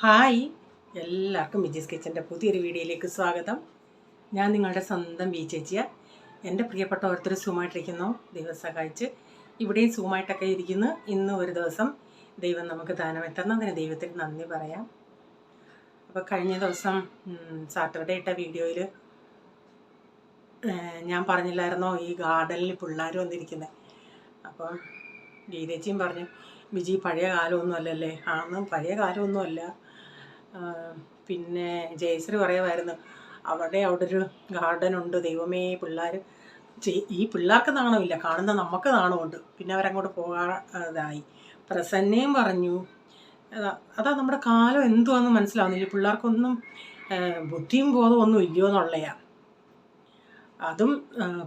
Hi, എല്ലാവർക്കും വിജീസ് കിച്ചൻ്റെ പുതിയൊരു വീഡിയോയിലേക്ക് സ്വാഗതം. ഞാൻ നിങ്ങളുടെ സ്വന്തം ബി ചേച്ചിയ. എൻ്റെ പ്രിയപ്പെട്ട ഓരോരുത്തർ സുഖമായിട്ടിരിക്കുന്നു, ദൈവം സഹായിച്ച് ഇവിടെയും സുഖമായിട്ടൊക്കെ ഇരിക്കുന്നു. ഇന്ന് ഒരു ദിവസം ദൈവം നമുക്ക് ദാനമെത്തുന്നതിന് ദൈവത്തിന് നന്ദി പറയാം. അപ്പോൾ കഴിഞ്ഞ ദിവസം സാറ്റർഡേ ഇട്ട വീഡിയോയിൽ ഞാൻ പറഞ്ഞില്ലായിരുന്നോ ഈ ഗാർഡനിൽ പിള്ളേർ വന്നിരിക്കുന്നത്. അപ്പം ഗീതേച്ചിയും പറഞ്ഞു, വിജി പഴയ കാലമൊന്നും അല്ലല്ലേ. ആണെന്നും പഴയ കാലമൊന്നുമല്ല. പിന്നെ ജയശ്രീ പറയുമായിരുന്നു, അവിടെ ഒരു ഗാർഡനുണ്ട്, ദൈവമേ പിള്ളേർ ഈ പിള്ളേർക്ക് നാണമില്ല, കാണുന്ന നമുക്ക് നാണമുണ്ട്. പിന്നെ അവരങ്ങോട്ട് പോകാതായി. പ്രസന്നയും പറഞ്ഞു, അതാ നമ്മുടെ കാലം എന്തുവാന്ന് മനസ്സിലാവുന്നില്ല, പിള്ളേർക്കൊന്നും ബുദ്ധിയും ബോധവും ഒന്നും ഇല്ലയോ എന്നുള്ളതാണ്. അതും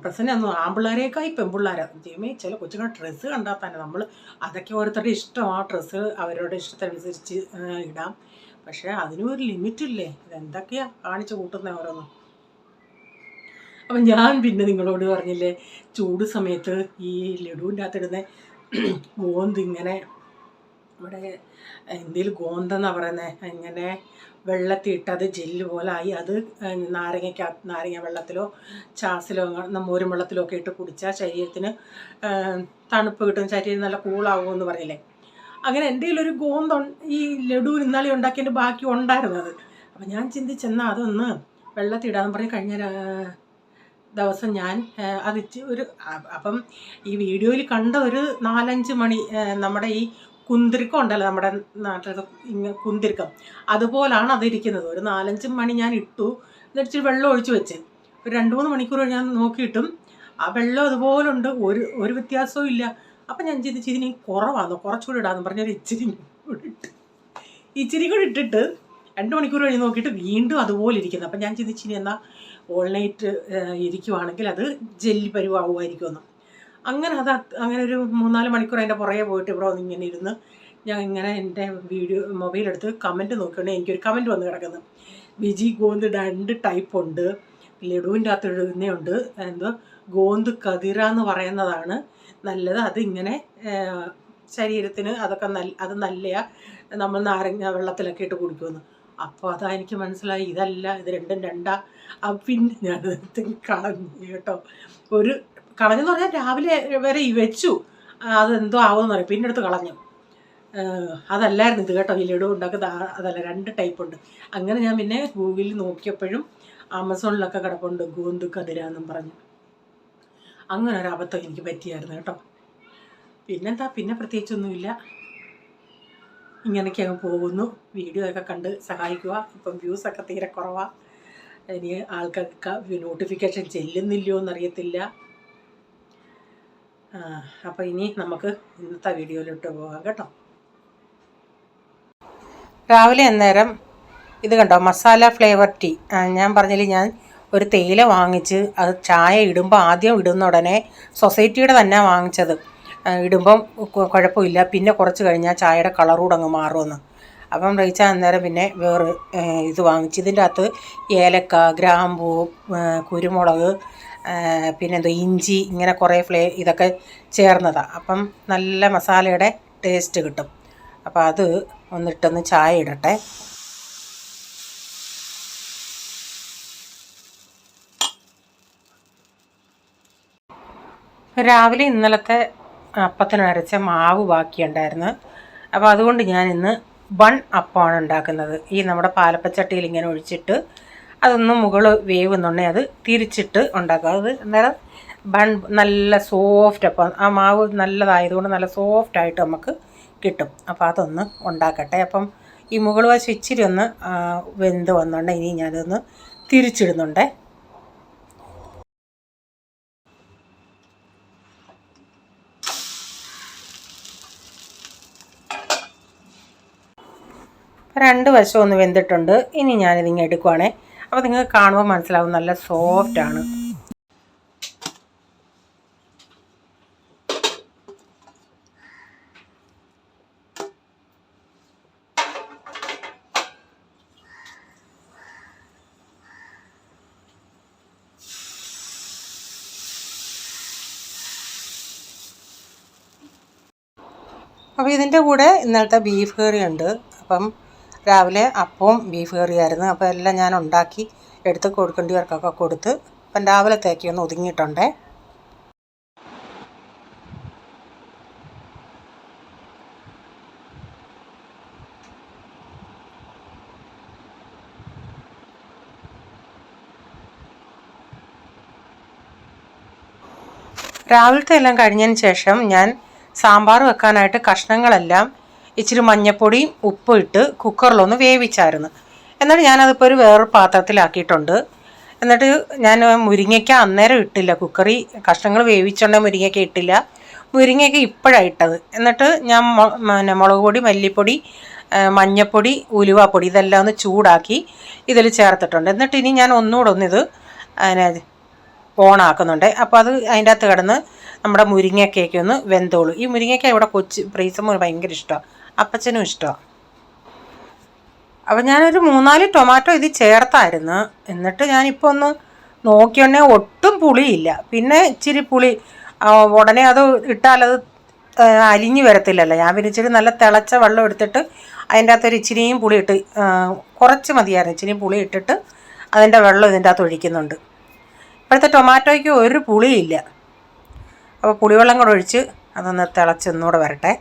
പ്രസന്നൊന്നും ആൺപിള്ളേരേക്കായി പെൺപിള്ളേരാണ്. ദൈവമേ ചില കൊച്ചുങ്ങളുടെ ഡ്രസ്സ് കണ്ടാൽ തന്നെ നമ്മൾ അതൊക്കെ ഓരോരുത്തരുടെ ഇഷ്ടം, ആ ഡ്രസ്സ് അവരുടെ ഇഷ്ടത്തിനനുസരിച്ച് ഇടാം. പക്ഷേ അതിനും ഒരു ലിമിറ്റില്ലേ. ഇതെന്തൊക്കെയാണ് കാണിച്ചു കൂട്ടുന്നത് ഓരോന്നും. അപ്പം ഞാൻ പിന്നെ നിങ്ങളോട് പറഞ്ഞില്ലേ, ചൂട് സമയത്ത് ഈ ലഡുവിൻ്റെ അകത്തിടുന്ന ഗോന്തിങ്ങനെ ഇവിടെ ഇന്ത്യയിൽ ഗോന്തെന്നാണ് പറയുന്നത്. ഇങ്ങനെ വെള്ളത്തിയിട്ടത് ജെല്ല് പോലെ ആയി അത് നാരങ്ങ വെള്ളത്തിലോ ചാസിലോ മോരും വെള്ളത്തിലോ ഒക്കെ ഇട്ട് കുടിച്ചാൽ ശരീരത്തിന് തണുപ്പ് കിട്ടും, ശരീരം നല്ല കൂളാകുമെന്ന് പറയില്ലേ. അങ്ങനെ എൻ്റെ കയ്യിലൊരു ഈ ലഡു ഇന്നാളെ ഉണ്ടാക്കിയതിൻ്റെ ബാക്കി ഉണ്ടായിരുന്നത്. അപ്പം ഞാൻ ചിന്തിച്ചെന്നാൽ അതൊന്ന് വെള്ളത്തിടാന്ന് പറഞ്ഞ് കഴിഞ്ഞ ദിവസം ഞാൻ അത് അപ്പം ഈ വീഡിയോയിൽ കണ്ട ഒരു 4-5 മണി നമ്മുടെ ഈ കുന്തിരിക്കം ഉണ്ടല്ലോ, നമ്മുടെ നാട്ടിൽ കുന്തിരിക്കം, അതുപോലാണ് അതിരിക്കുന്നത്. ഒരു 4-5 മണി ഞാൻ ഇട്ടു, എന്നിട്ട് വെള്ളം ഒഴിച്ച് വെച്ച് ഒരു 2-3 മണിക്കൂർ ഞാൻ നോക്കിയിട്ടും ആ വെള്ളം അതുപോലുണ്ട്, ഒരു വ്യത്യാസവും ഇല്ല. അപ്പം ഞാൻ ചിന്തിച്ച് ഇതിന് കുറവാണോ, കുറച്ചുകൂടി ഇടാമെന്ന് പറഞ്ഞൊരു ഇച്ചിരി കൂടി ഇട്ടിട്ട് 2 മണിക്കൂർ കഴിഞ്ഞ് നോക്കിയിട്ട് വീണ്ടും അതുപോലെ ഇരിക്കുന്നു. അപ്പം ഞാൻ ചിന്തിച്ച് ഇനി എന്നാൽ ഓൾനൈറ്റ് ഇരിക്കുവാണെങ്കിൽ അത് ജെല്ലി പരുവാകുമായിരിക്കുമെന്ന്. അങ്ങനെ ഒരു 3-4 മണിക്കൂർ അതിൻ്റെ പുറകെ പോയിട്ട് ഇവിടെ വന്ന് ഇങ്ങനെ ഇരുന്ന് ഞാൻ ഇങ്ങനെ എൻ്റെ മൊബൈലെടുത്ത് കമൻറ്റ് നോക്കുകയാണെങ്കിൽ എനിക്കൊരു കമൻറ്റ് വന്ന് കിടക്കുന്നു. വിജി ഗോന്ത് 2 ടൈപ്പ് ഉണ്ട്, ലഡുവിൻ്റെ അകത്ത് ഇടുന്നുണ്ട്, എന്തോ ഗോന്ത് കതിര എന്ന് പറയുന്നതാണ് നല്ലത്, അതിങ്ങനെ ശരീരത്തിന് അതൊക്കെ അത് നല്ലയാ, നമ്മൾ നാരങ്ങ വെള്ളത്തിലൊക്കെ ഇട്ട് കുടിക്കുമെന്ന്. അപ്പോൾ അതാ എനിക്ക് മനസ്സിലായി, ഇതല്ല, ഇത് രണ്ടും രണ്ടാ. പിന്നെ ഞാൻ കളഞ്ഞു കേട്ടോ. കളഞ്ഞെന്ന് പറഞ്ഞാൽ രാവിലെ വരെ വെച്ചു, അതെന്തോ ആവുമെന്ന് പറയും, പിന്നെ എടുത്ത് കളഞ്ഞു. അതല്ലായിരുന്നു ഇത് കേട്ടോ, ഈ ലഡു ഉണ്ടാക്കുന്നത് അതല്ല, 2 ടൈപ്പ് ഉണ്ട്. അങ്ങനെ ഞാൻ പിന്നെ ഗൂഗിളിൽ നോക്കിയപ്പോഴും ആമസോണിലൊക്കെ കിടപ്പുണ്ട് ഗോന്ത് കതിര എന്നും പറഞ്ഞു. അങ്ങനെ ഒരു അബദ്ധം എനിക്ക് പറ്റിയായിരുന്നു കേട്ടോ. പിന്നെന്താ, പിന്നെ പ്രത്യേകിച്ചൊന്നുമില്ല, ഇങ്ങനെയൊക്കെ അങ്ങ് പോകുന്നു. വീഡിയോ ഒക്കെ കണ്ട് സഹായിക്കുക. ഇപ്പം വ്യൂസൊക്കെ തീരെ കുറവാണ്. ഇനി ആൾക്കാർക്ക് നോട്ടിഫിക്കേഷൻ ചെല്ലുന്നില്ലയോ എന്നറിയത്തില്ല. അപ്പോൾ ഇനി നമുക്ക് ഇന്നത്തെ വീഡിയോയിലോട്ട് പോകാം കേട്ടോ. രാവിലെ അന്നേരം ഇത് കണ്ടോ, മസാല ഫ്ലേവർ ടീ. ഞാൻ പറഞ്ഞില്ലേ, ഞാൻ ഒരു തേയില വാങ്ങിച്ച് അത് ചായ ഇടുമ്പോൾ ആദ്യം ഇടുന്ന ഉടനെ സൊസൈറ്റിയുടെ തന്നെ വാങ്ങിച്ചത്, ഇടുമ്പം കുഴപ്പമില്ല, പിന്നെ കുറച്ച് കഴിഞ്ഞാൽ ചായയുടെ കളറൂടെ അങ്ങ് മാറുമെന്ന്. അപ്പം റീച്ച അന്നേരം പിന്നെ വേറെ ഇത് വാങ്ങിച്ച്, ഇതിൻ്റെ അകത്ത് ഏലക്ക, ഗ്രാമ്പൂ, കുരുമുളക്, പിന്നെന്തോ ഇഞ്ചി, ഇങ്ങനെ കുറേ ഇതൊക്കെ ചേർന്നതാണ്. അപ്പം നല്ല മസാലയുടെ ടേസ്റ്റ് കിട്ടും. അപ്പോൾ അത് ഒന്നിട്ടൊന്ന് ചായ ഇടട്ടെ. രാവിലെ ഇന്നലത്തെ അപ്പത്തിന് അരച്ച മാവ് ബാക്കിയുണ്ടായിരുന്നു. അപ്പോൾ അതുകൊണ്ട് ഞാൻ ഇന്ന് ബൺ അപ്പമാണ് ഉണ്ടാക്കുന്നത്. ഈ നമ്മുടെ പാലപ്പച്ചട്ടിയിൽ ഇങ്ങനെ ഒഴിച്ചിട്ട് അതൊന്ന് മുകളിൽ വേവുന്നുണ്ടെങ്കിൽ അത് തിരിച്ചിട്ട് ഉണ്ടാക്കുക. അത് അന്നേരം ബൺ നല്ല സോഫ്റ്റ് അപ്പം, ആ മാവ് നല്ലതായതുകൊണ്ട് നല്ല സോഫ്റ്റായിട്ട് നമുക്ക് കിട്ടും. അപ്പോൾ അതൊന്ന് ഉണ്ടാക്കട്ടെ. അപ്പം ഈ മുകൾ വശം ഇച്ചിരി ഒന്ന് വെന്ത് വന്നുണ്ടെങ്കിൽ ഇനി ഞാനതൊന്ന് തിരിച്ചിടുന്നുണ്ടേ. രണ്ട് വശം ഒന്ന് വെന്തിട്ടുണ്ട്. ഇനി ഞാനിതിങ്ങനെ എടുക്കുവാണേ. അപ്പോൾ നിങ്ങൾക്ക് കാണുമ്പോൾ മനസ്സിലാവും നല്ല സോഫ്റ്റാണ്. അപ്പോൾ ഇതിൻ്റെ കൂടെ ഇന്നലത്തെ ബീഫ് കറി ഉണ്ട്. അപ്പം രാവിലെ അപ്പവും ബീഫ് കറിയായിരുന്നു. അപ്പോൾ എല്ലാം ഞാൻ ഉണ്ടാക്കി എടുത്ത് കൊടുക്കേണ്ടിയവർക്കൊക്കെ കൊടുത്ത് അപ്പം രാവിലത്തേക്ക് ഒന്ന് ഒതുങ്ങിയിട്ടുണ്ടേ. രാവിലത്തെ എല്ലാം കഴിഞ്ഞതിന് ശേഷം ഞാൻ സാമ്പാർ വെക്കാനായിട്ട് കഷ്ണങ്ങളെല്ലാം ഇച്ചിരി മഞ്ഞൾപ്പൊടിയും ഉപ്പും ഇട്ട് കുക്കറിലൊന്ന് വേവിച്ചായിരുന്നു. എന്നിട്ട് ഞാനതിപ്പോൾ ഒരു വേറൊരു പാത്രത്തിലാക്കിയിട്ടുണ്ട്. എന്നിട്ട് ഞാൻ മുരിങ്ങയ്ക്ക അന്നേരം ഇട്ടില്ല, കുക്കറി കഷ്ണങ്ങൾ വേവിച്ചുകൊണ്ട് മുരിങ്ങയ്ക്ക ഇട്ടില്ല, മുരിങ്ങയ്ക്ക ഇപ്പോഴാണ് ഇട്ടത്. എന്നിട്ട് ഞാൻ മുളക് പൊടി, മല്ലിപ്പൊടി, മഞ്ഞൾപ്പൊടി, ഉലുവാപ്പൊടി ഇതെല്ലാം ഒന്ന് ചൂടാക്കി ഇതിൽ ചേർത്തിട്ടുണ്ട്. എന്നിട്ട് ഇനി ഞാൻ ഒന്നുകൂടെ ഒന്നിത് അതിനെ ഓണാക്കുന്നുണ്ട്. അപ്പോൾ അത് അതിൻ്റെ അകത്ത് കിടന്ന് നമ്മുടെ മുരിങ്ങയ്ക്കയൊക്കെ ഒന്ന് വെന്തോളൂ. ഈ മുരിങ്ങയ്ക്ക ഇവിടെ കൊച്ച് പ്രീസമ്മ ഭയങ്കര ഇഷ്ടമാണ്, അപ്പച്ചനും ഇഷ്ടമാണ്. അപ്പോൾ ഞാനൊരു 3-4 ടൊമാറ്റോ ഇത് ചേർത്തായിരുന്നു. എന്നിട്ട് ഞാനിപ്പോൾ ഒന്ന് നോക്കിയോണ്ടേ ഒട്ടും പുളിയില്ല. പിന്നെ ഇച്ചിരി പുളി ഉടനെ അത് ഇട്ടാലത് അലിഞ്ഞു വരത്തില്ലല്ലോ. ഞാൻ പിന്നെ ഇച്ചിരി നല്ല തിളച്ച വെള്ളം എടുത്തിട്ട് അതിൻ്റെ അകത്തൊരു ഇച്ചിരിയും പുളി ഇട്ട്, കുറച്ച് മതിയായിരുന്നു, ഇച്ചിരിയും പുളി ഇട്ടിട്ട് അതിൻ്റെ വെള്ളം ഇതിൻ്റെ അകത്ത് ഒഴിക്കുന്നുണ്ട്. ഇപ്പോഴത്തെ ടൊമാറ്റോയ്ക്ക് ഒരു പുളിയില്ല. അപ്പോൾ പുളിവെള്ളം കൂടെ ഒഴിച്ച് അതൊന്ന് തിളച്ചൊന്നുകൂടെ വരട്ടെ.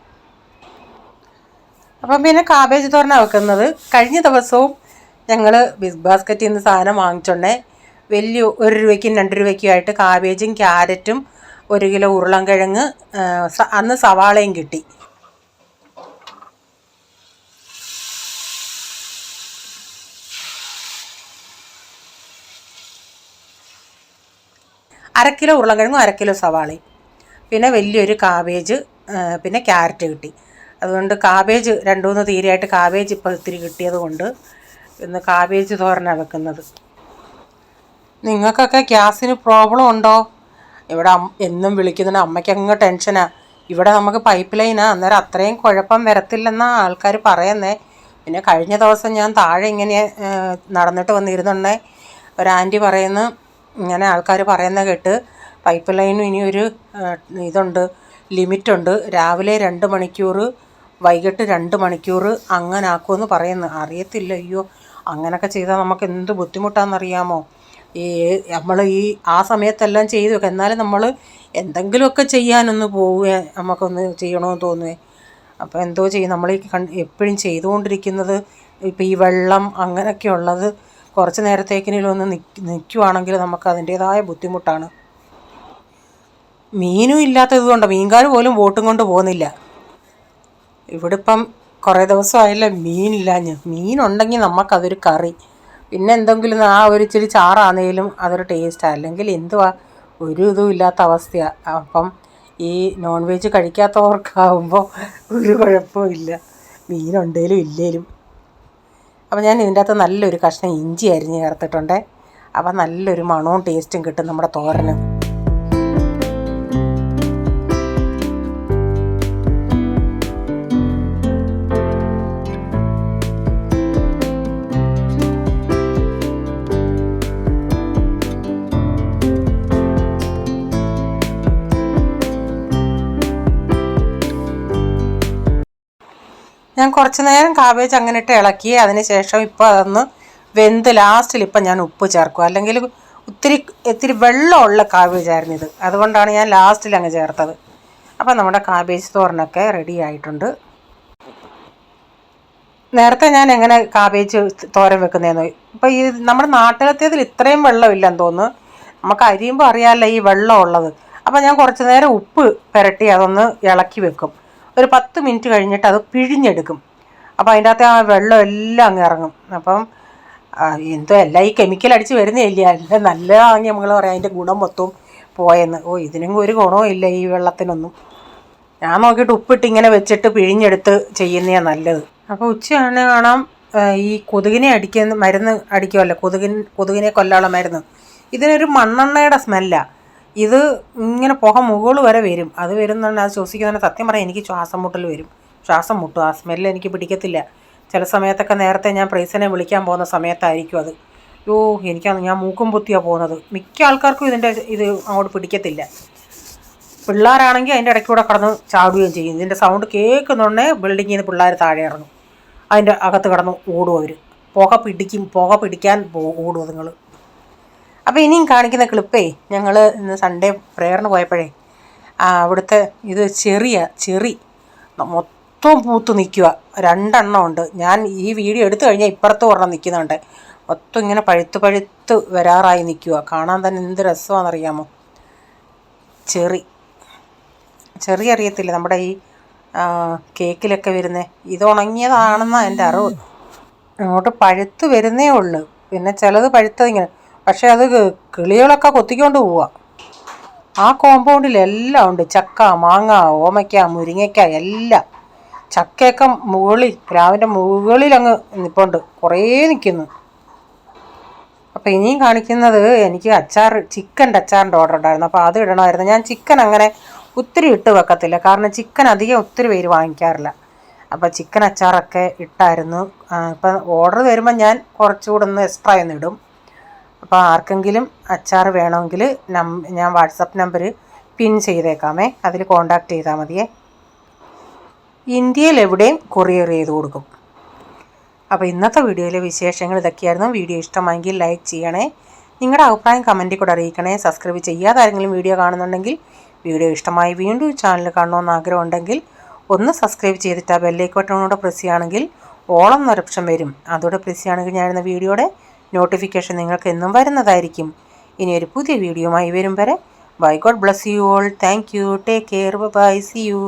അപ്പം പിന്നെ കാബേജ് തോരനാണ് വെക്കുന്നത്. കഴിഞ്ഞ ദിവസവും ഞങ്ങൾ ബിഗ് ബാസ്ക്കറ്റിൽ നിന്ന് സാധനം വാങ്ങിച്ചോണ്ടേ വലിയ 1 രൂപയ്ക്കും 2 രൂപയ്ക്കും ആയിട്ട് കാബേജും ക്യാരറ്റും 1 കിലോ ഉരുളൻകിഴങ്ങ്, അന്ന് സവാളയും കിട്ടി. അര കിലോ ഉരുളൻകിഴങ്ങും 1 കിലോ സവാളയും, പിന്നെ വലിയൊരു കാബേജ്, പിന്നെ ക്യാരറ്റ് കിട്ടി. അതുകൊണ്ട് കാബേജ് 2-3 തീരെയായിട്ട് കാബേജ് ഇപ്പോൾ ഇത്തിരി കിട്ടിയത് കൊണ്ട് ഇന്ന് കാബേജ് തോരനാണ് വെക്കുന്നത്. നിങ്ങൾക്കൊക്കെ ഗ്യാസിന് പ്രോബ്ലം ഉണ്ടോ? ഇവിടെ എന്നും വിളിക്കുന്നതിന് അമ്മയ്ക്ക് അങ്ങ് ടെൻഷനാണ്. ഇവിടെ നമുക്ക് പൈപ്പ് ലൈനാണ്, അന്നേരം അത്രയും കുഴപ്പം വരത്തില്ലെന്നാണ് ആൾക്കാർ പറയുന്നത്. പിന്നെ കഴിഞ്ഞ ദിവസം ഞാൻ താഴെ ഇങ്ങനെ നടന്നിട്ട് വന്നിരുന്നുണ്ടേ, ഒരു ആൻറ്റി പറയുന്നു, ഇങ്ങനെ ആൾക്കാർ പറയുന്നത് കേട്ട് പൈപ്പ് ലൈനും ഇനിയൊരു ഇതുണ്ട്, ലിമിറ്റുണ്ട്, രാവിലെ 2 മണിക്കൂർ വൈകിട്ട് 2 മണിക്കൂർ അങ്ങനെ ആക്കുമെന്ന് പറയുന്നു. അറിയത്തില്ല. അയ്യോ, അങ്ങനെയൊക്കെ ചെയ്താൽ നമുക്ക് എന്ത് ബുദ്ധിമുട്ടാണെന്നറിയാമോ. നമ്മൾ ആ സമയത്തെല്ലാം ചെയ്തു വെക്കുക, എന്നാലും നമ്മൾ എന്തെങ്കിലുമൊക്കെ ചെയ്യാനൊന്ന് പോവുക, നമുക്കൊന്ന് ചെയ്യണമെന്ന് തോന്നുവേ. അപ്പോൾ എന്തോ ചെയ്യും, നമ്മൾ ഈ എപ്പോഴും ചെയ്തുകൊണ്ടിരിക്കുന്നത് ഇപ്പോൾ ഈ വെള്ളം അങ്ങനെയൊക്കെ ഉള്ളത് കുറച്ച് നേരത്തേക്കിനും ഒന്ന് നിൽക്കുവാണെങ്കിൽ നമുക്ക് അതിൻ്റേതായ ബുദ്ധിമുട്ടാണ്. മീനും ഇല്ലാത്തത് കൊണ്ട് മീൻകാർ പോലും ബോട്ടും കൊണ്ട് പോകുന്നില്ല. ഇവിടെ ഇപ്പം കുറേ ദിവസമായില്ല മീനില്ലാഞ്ഞ്. മീനുണ്ടെങ്കിൽ നമുക്കതൊരു കറി, പിന്നെ എന്തെങ്കിലും ആ ഒരു ഇച്ചിരി ചാറാണെങ്കിലും അതൊരു ടേസ്റ്റാണ്. അല്ലെങ്കിൽ എന്തുവാ, ഒരു ഇതും ഇല്ലാത്ത അവസ്ഥയാണ്. അപ്പം ഈ നോൺ വെജ് കഴിക്കാത്തവർക്കാവുമ്പോൾ ഒരു കുഴപ്പവും ഇല്ല, മീനുണ്ടേലും ഇല്ലേലും. അപ്പോൾ ഞാൻ ഇതിൻ്റെ അകത്ത് നല്ലൊരു കഷ്ണം ഇഞ്ചി അരിഞ്ഞ് ചേർത്തിട്ടുണ്ട്. അപ്പോൾ നല്ലൊരു മണവും ടേസ്റ്റും കിട്ടും നമ്മുടെ തോരന്. ഞാൻ കുറച്ച് നേരം കാബേജ് അങ്ങനെ ഇട്ട് ഇളക്കി. അതിന് ശേഷം ഇപ്പോൾ അതൊന്ന് വെന്ത് ലാസ്റ്റിൽ ഇപ്പം ഞാൻ ഉപ്പ് ചേർക്കും. അല്ലെങ്കിൽ ഇത്തിരി വെള്ളമുള്ള കാബേജായിരുന്നു ഇത്, അതുകൊണ്ടാണ് ഞാൻ ലാസ്റ്റിൽ അങ്ങ് ചേർത്തത്. അപ്പം നമ്മുടെ കാബേജ് തോരനൊക്കെ റെഡി ആയിട്ടുണ്ട്. നേരത്തെ ഞാൻ എങ്ങനെ കാബേജ് തോരൻ വെക്കുന്നതെന്ന്, ഇപ്പോൾ ഈ നമ്മുടെ നാട്ടിലത്തേതിൽ ഇത്രയും വെള്ളമില്ലെന്ന് തോന്നുന്നു. നമുക്ക് അരിയുമ്പോൾ അറിയാമല്ലോ ഈ വെള്ളം ഉള്ളത്. അപ്പോൾ ഞാൻ കുറച്ച് നേരം ഉപ്പ് പുരട്ടി അതൊന്ന് ഇളക്കി വെക്കും. ഒരു 10 മിനിറ്റ് കഴിഞ്ഞിട്ട് അത് പിഴിഞ്ഞെടുക്കും. അപ്പോൾ അതിൻ്റെ അകത്ത് ആ വെള്ളം എല്ലാം അങ്ങ് ഇറങ്ങും. അപ്പം എന്തോ എല്ലാം ഈ കെമിക്കൽ അടിച്ച് വരുന്നില്ല, എല്ലാം നല്ലതാണെങ്കിൽ നമ്മൾ പറയാം അതിൻ്റെ ഗുണം മൊത്തവും പോയെന്ന്. ഇതിനും ഒരു ഗുണവും ഇല്ല ഈ വെള്ളത്തിനൊന്നും. ഞാൻ നോക്കിയിട്ട് ഉപ്പിട്ട് ഇങ്ങനെ വെച്ചിട്ട് പിഴിഞ്ഞെടുത്ത് ചെയ്യുന്നതാണ് നല്ലത്. അപ്പോൾ ഉച്ചയാണ് കാണാം ഈ കൊതുകിനെ അടിക്കുന്ന മരുന്ന് അടിക്കുമല്ലോ, കൊതുകിനെ കൊല്ലാനുള്ള മരുന്ന്. ഇതിനൊരു മണ്ണെണ്ണയുടെ സ്മെല്ലാണ്. ഇത് ഇങ്ങനെ പുക മുകളിൽ വരെ വരും. അത് വരുന്നുണ്ട്, അത് ശ്വസിക്കുന്നതിന് സത്യം പറയാം എനിക്ക് ശ്വാസം മുട്ടൽ വരും, ശ്വാസം മുട്ടും. ആ സ്മെല്ല് എനിക്ക് പിടിക്കത്തില്ല. ചില സമയത്തൊക്കെ നേരത്തെ ഞാൻ പ്രൈസിനെ വിളിക്കാൻ പോകുന്ന സമയത്തായിരിക്കും അത്. ഞാൻ മൂക്കും പൊത്തിയാണ് പോകുന്നത്. മിക്ക ആൾക്കാർക്കും ഇത് അങ്ങോട്ട് പിടിക്കത്തില്ല. പിള്ളേരാണെങ്കിൽ അതിൻ്റെ ഇടയ്ക്കൂടെ കടന്ന് ചാടുകയും ചെയ്യും. ഇതിൻ്റെ സൗണ്ട് കേൾക്കുന്നുണ്ടേ ബിൽഡിങ്ങിൽ നിന്ന് പിള്ളേർ താഴെ ഇറങ്ങും. അതിൻ്റെ അകത്ത് കിടന്ന് ഓടും അവർ. പുക പിടിക്കാൻ ഓടും അതുങ്ങൾ. അപ്പോൾ ഇനിയും കാണിക്കുന്ന ക്ലിപ്പേ, ഞങ്ങൾ ഇന്ന് സൺഡേ പ്രേയറിന് പോയപ്പോഴേ അവിടുത്തെ ഇത് ചെറി മൊത്തം പൂത്ത് നിൽക്കുക. 2 എണ്ണം ഉണ്ട്. ഞാൻ ഈ വീഡിയോ എടുത്തു കഴിഞ്ഞാൽ ഇപ്പുറത്ത് ഒരെണ്ണം നിൽക്കുന്നുണ്ട്. മൊത്തം ഇങ്ങനെ പഴുത്ത് വരാറായി നിൽക്കുക. കാണാൻ തന്നെ എന്ത് രസമാണെന്നറിയാമോ. ചെറി അറിയത്തില്ല, നമ്മുടെ ഈ കേക്കിലൊക്കെ വരുന്നത്. ഇത് ഉണങ്ങിയതാണെന്നാണ് എൻ്റെ അറിവ്. അങ്ങോട്ട് പഴുത്ത് വരുന്നേ ഉള്ളൂ. പിന്നെ ചിലത് പഴുത്തതിങ്ങനെ, പക്ഷേ അത് കിളികളൊക്കെ കൊത്തിക്കൊണ്ട് പോവുക. ആ കോമ്പൗണ്ടിലെല്ലാം ഉണ്ട്. ചക്ക, മാങ്ങ, ഓമയ്ക്ക, മുരിങ്ങയ്ക്ക എല്ലാം. ചക്കയൊക്കെ പ്ലാവിൻ്റെ മുകളിൽ അങ്ങ് നിൽപ്പുണ്ട്, കുറേ നിൽക്കുന്നു. അപ്പോൾ ഇനിയും കാണിക്കുന്നത്, എനിക്ക് ചിക്കൻ്റെ അച്ചാറിൻ്റെ ഓർഡർ ഉണ്ടായിരുന്നു. അപ്പോൾ അത് ഇടണമായിരുന്നു. ഞാൻ ചിക്കൻ അങ്ങനെ ഒത്തിരി ഇട്ട് വെക്കത്തില്ല, കാരണം ചിക്കൻ അധികം ഒത്തിരി പേര് വാങ്ങിക്കാറില്ല. അപ്പോൾ ചിക്കൻ അച്ചാറൊക്കെ ഇട്ടായിരുന്നു. ഇപ്പം ഓർഡർ വരുമ്പോൾ ഞാൻ കുറച്ചുകൂടെ ഒന്ന് എക്സ്ട്രാ ഒന്ന് ഇടും. അപ്പോൾ ആർക്കെങ്കിലും അച്ചാർ വേണമെങ്കിൽ ഞാൻ വാട്സപ്പ് നമ്പർ പിൻ ചെയ്തേക്കാമേ, അതിൽ കോണ്ടാക്ട് ചെയ്താൽ മതിയേ. ഇന്ത്യയിൽ എവിടെയും കൊറിയർ ചെയ്ത് കൊടുക്കും. അപ്പോൾ ഇന്നത്തെ വീഡിയോയിലെ വിശേഷങ്ങൾ ഇതൊക്കെയായിരുന്നു. വീഡിയോ ഇഷ്ടമായെങ്കിൽ ലൈക്ക് ചെയ്യണേ, നിങ്ങളുടെ അഭിപ്രായം കമൻറ്റിൽ കൂടെ അറിയിക്കണേ. സബ്സ്ക്രൈബ് ചെയ്യാതെ ആരെങ്കിലും വീഡിയോ കാണുന്നുണ്ടെങ്കിൽ, വീഡിയോ ഇഷ്ടമായി വീണ്ടും ചാനൽ കാണണമെന്ന് ആഗ്രഹമുണ്ടെങ്കിൽ ഒന്ന് സബ്സ്ക്രൈബ് ചെയ്തിട്ട് ആ ബെല്ലൈക്കൺ ബട്ടണോടെ പ്രസ് ചെയ്യുകയാണെങ്കിൽ ഓളം എന്നൊരു ഓപ്ഷൻ വരും. അതോടെ പ്രസ് ചെയ്യുകയാണെങ്കിൽ ഞാനിരുന്ന വീഡിയോയുടെ നോട്ടിഫിക്കേഷൻ നിങ്ങൾക്ക് എന്നും വരുന്നതായിരിക്കും. ഇനി ഒരു പുതിയ വീഡിയോയുമായി വരും വരെ bye. God bless you all. Thank you. Take care. Bye. See U.